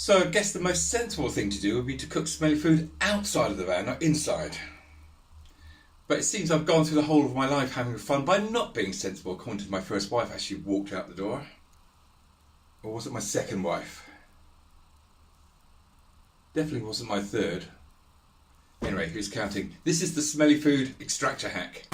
So I guess the most sensible thing to do would be to cook smelly food outside of the van, not inside. But it seems I've gone through the whole of my life having fun by not being sensible, according to my first wife as she walked out the door. Or was it my second wife? Definitely wasn't my third. Anyway, who's counting? This is the smelly food extractor hack.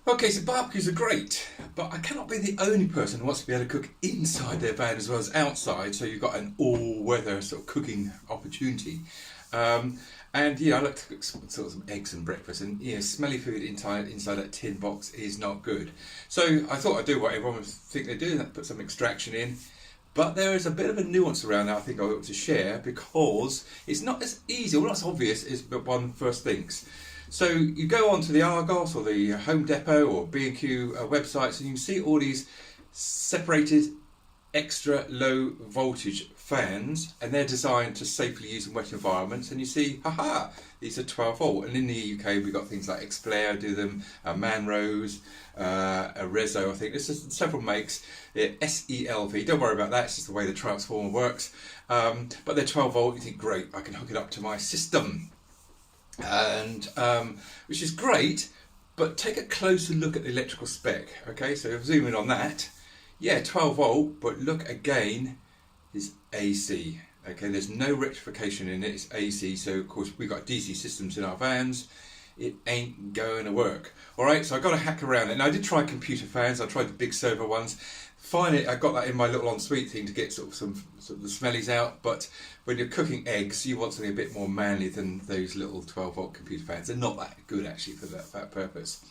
Okay, so barbecues are great, but I cannot be the only person who wants to be able to cook inside their van as well as outside, so you've got an all-weather sort of cooking opportunity. And yeah, I like to cook some eggs and breakfast, and yeah, smelly food inside that tin box is not good. So I thought I'd do what everyone would think they do, and put some extraction in. But there is a bit of a nuance around that I think I ought to share, because it's not as easy or not as obvious as one first thinks. So you go onto the Argos or the Home Depot or B&Q websites, and you can see all these separated extra low voltage fans, and they're designed to safely use in wet environments. And you see, haha, these are 12 volt. And in the UK, we've got things like Xplayer do them, Manrose, a Rezo, I think. There's just several makes. SELV, don't worry about that, it's just the way the transformer works. But they're 12 volt, you think, great, I can hook it up to my system. And which is great, but take a closer look at the electrical spec. Okay, so if I zoom in on that, yeah, 12 volt, but look again, is AC. Okay, there's no rectification in it, it's AC. So of course we've got DC systems in our vans, it ain't going to work. All right, so I got to hack around it. And I did try computer fans, I tried the big servo ones. Finally, I got that in my little ensuite thing to get sort of the smellies out. But when you're cooking eggs, you want something a bit more manly than those little 12 volt computer fans. They're not that good actually for that purpose.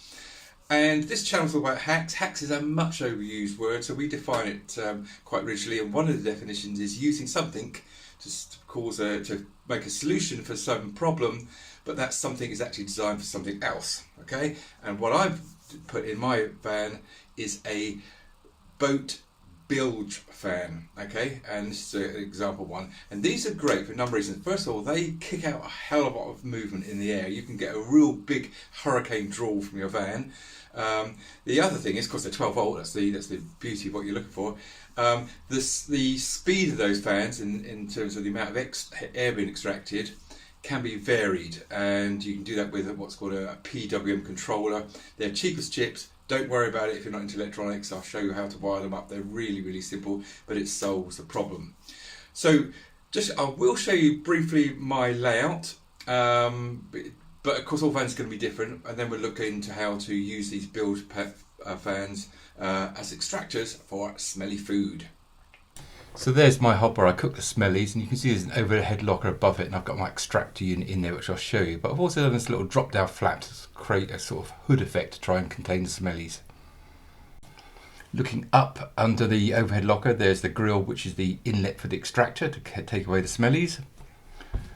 And this channel's all about hacks. Hacks is a much overused word, so we define it quite rigidly. And one of the definitions is using something to make a solution for some problem, but that something is actually designed for something else. Okay, and what I've put in my van is a boat bilge fan, okay, and this is an example one, and these are great for a number of reasons. First of all, they kick out a hell of a lot of movement in the air. You can get a real big hurricane draw from your van. The other thing is, of course, they're 12 volt, that's the beauty of what you're looking for. The speed of those fans in terms of the amount of air being extracted can be varied, and you can do that with what's called a PWM controller. They're cheap as chips. Don't worry about it if you're not into electronics. I'll show you how to wire them up. They're really, really simple, but it solves the problem. So I will show you briefly my layout, but of course all fans are going to be different, and then we'll look into how to use these bilge fans as extractors for smelly food. So there's my hopper. I cook the smellies, and you can see there's an overhead locker above it, and I've got my extractor unit in there, which I'll show you. But I've also done this little drop down flap to create a sort of hood effect to try and contain the smellies. Looking up under the overhead locker, there's the grill, which is the inlet for the extractor to take away the smellies.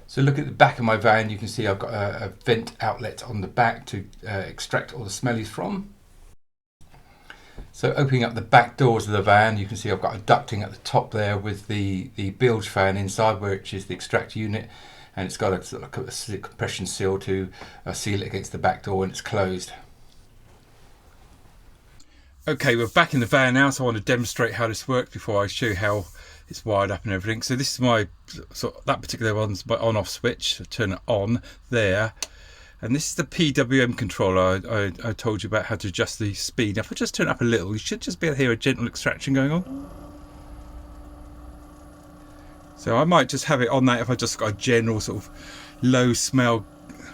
So look at the back of my van, you can see I've got a vent outlet on the back to extract all the smellies from. So opening up the back doors of the van, you can see I've got a ducting at the top there with the bilge fan inside, which is the extractor unit, and it's got a sort of a compression seal to seal it against the back door when it's closed. Okay, we're back in the van now, so I want to demonstrate how this works before I show you how it's wired up and everything. So this is my that particular one's my on-off switch. I turn it on there. And this is the PWM controller I told you about, how to adjust the speed. If I just turn it up a little, you should just be able to hear a gentle extraction going on. So I might just have it on that if I just got a general sort of low smell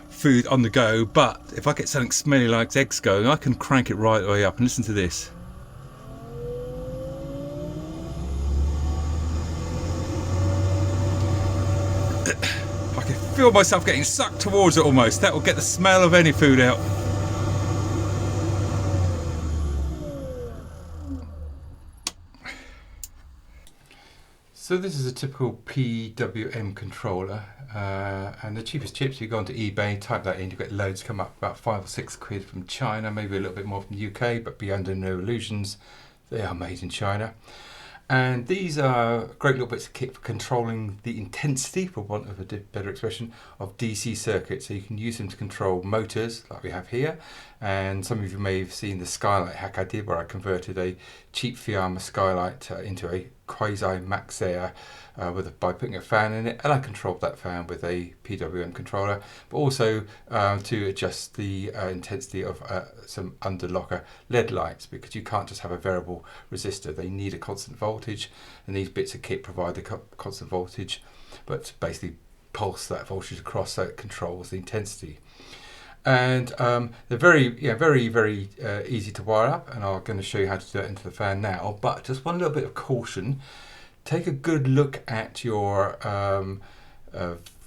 food on the go. But if I get something smelly like eggs going, I can crank it right the way up and listen to this. I feel myself getting sucked towards it almost. That will get the smell of any food out. So this is a typical PWM controller, and the cheapest chips, you go onto eBay, type that in, you get loads come up, about 5 or 6 quid from China, maybe a little bit more from the UK, but be under no illusions, they are made in China. And these are great little bits of kit for controlling the intensity, for want of a better expression, of DC circuits. So you can use them to control motors like we have here. And some of you may have seen the skylight hack I did, where I converted a cheap Fiamma skylight into a quasi max air by putting a fan in it, and I controlled that fan with a PWM controller, but also to adjust the intensity of some underlocker LED lights, because you can't just have a variable resistor. They need a constant voltage, and these bits of kit provide the constant voltage, but basically pulse that voltage across so it controls the intensity. And they're very easy to wire up, and I'm going to show you how to do that into the fan now. But just one little bit of caution: take a good look at your fan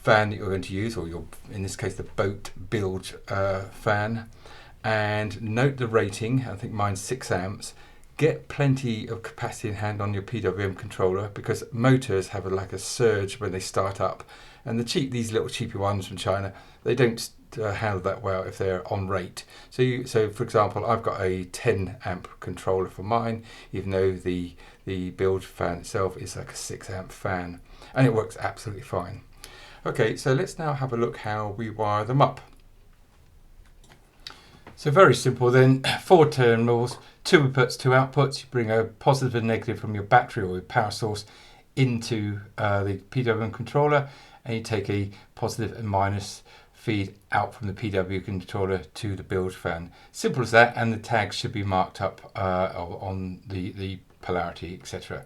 that you're going to use, or your, in this case, the boat bilge fan, and note the rating. I think mine's 6 amps. Get plenty of capacity in hand on your PWM controller, because motors have like a surge when they start up, and these little cheapy ones from China, they don't handle that well if they're on rate. So for example, I've got a 10 amp controller for mine, even though the bilge fan itself is like a 6 amp fan, and it works absolutely fine. Okay, so let's now have a look how we wire them up. So very simple then, 4 terminals, 2 inputs, 2 outputs. You bring a positive and negative from your battery or your power source into the PWM controller, and you take a positive and minus feed out from the PWM controller to the bilge fan. Simple as that, and the tags should be marked up on the polarity, etc.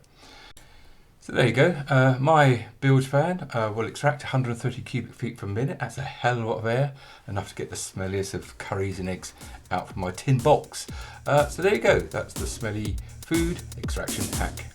So there you go. My bilge fan will extract 130 cubic feet per minute. That's a hell of a lot of air, enough to get the smelliest of curries and eggs out from my tin box. So there you go. That's the Smelly food extraction hack.